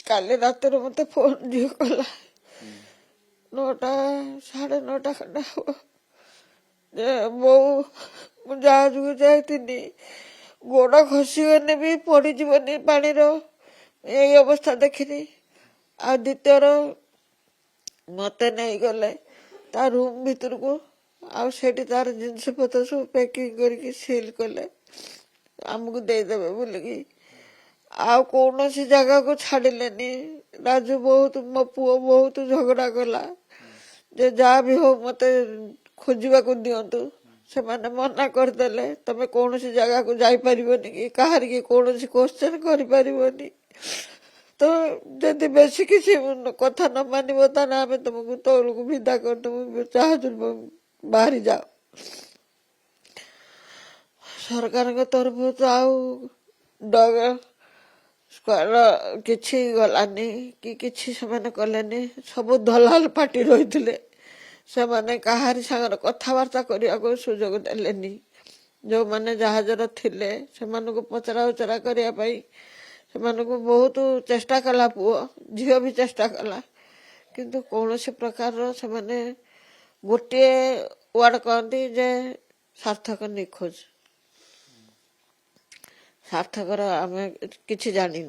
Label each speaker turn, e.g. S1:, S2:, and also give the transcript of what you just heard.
S1: କାଲି ରାତିରେ ମତେ ଫୋନ ଝିଅ କଲା 9ଟା 9:30 ଖଣ୍ଡେ ହବ ଯେ ବୋଉ ମୁଁ ଜାହାଜକୁ ଯାଇଥିଲି ଗୋଡ ଖସିଗଲେ ବି ପଡିଯିବନି ପାଣିର ଏଇ ଅବସ୍ଥା ଦେଖିନି। ଆଉ ଦ୍ୱିତୀୟର ମତେ ନେଇଗଲେ ତା ରୁମ୍ ଭିତରକୁ ଆଉ ସେଠି ତାର ଜିନିଷ ପତ୍ର ସବୁ ପ୍ୟାକିଂ କରିକି ସିଲ୍ କଲେ ଆମକୁ ଦେଇଦେବେ ବୋଲିକି। ଆଉ କୌଣସି ଜାଗାକୁ ଛାଡ଼ିଲେନି। ରାଜୁ ବହୁତ ମୋ ପୁଅ ବହୁତ ଝଗଡ଼ା କଲା ଯେ ଯାହା ବି ହଉ ମତେ ଖୋଜିବାକୁ ଦିଅନ୍ତୁ। ସେମାନେ ମନା କରିଦେଲେ ତମେ କୌଣସି ଜାଗାକୁ ଯାଇପାରିବନି କି କାହାରିକି କୌଣସି କ୍ୱେଶ୍ଚନ କରିପାରିବନି। ତ ଯଦି ବେଶୀ କିଛି କଥା ନ ମାନିବ ତାହେଲେ ଆମେ ତମକୁ ତଳକୁ ବିଦା କରିଦେବୁ, ଜାହାଜରୁ ବାହାରି ଯାଅ। ସରକାରଙ୍କ ତରଫରୁ ତ ଆଉ କିଛି ଗଲାନି କି କିଛି ସେମାନେ କଲେନି। ସବୁ ଦଲାଲ ପାର୍ଟି ରହିଥିଲେ, ସେମାନେ କାହାରି ସାଙ୍ଗରେ କଥାବାର୍ତ୍ତା କରିବାକୁ ସୁଯୋଗ ଦେଲେନି। ଯେଉଁମାନେ ଜାହାଜର ଥିଲେ ସେମାନଙ୍କୁ ପଚରା ଉଚରା କରିବା ପାଇଁ ସେମାନଙ୍କୁ ବହୁତ ଚେଷ୍ଟା କଲା ପୁଅ, ଝିଅ ବି ଚେଷ୍ଟା କଲା, କିନ୍ତୁ କୌଣସି ପ୍ରକାରର ସେମାନେ ଗୋଟିଏ ୱାର୍ଡ କହନ୍ତି ଯେ ସାର୍ଥକ ନିଖୋଜ। ସାର୍ଥକର ଆମେ କିଛି ଜାଣିନୁ।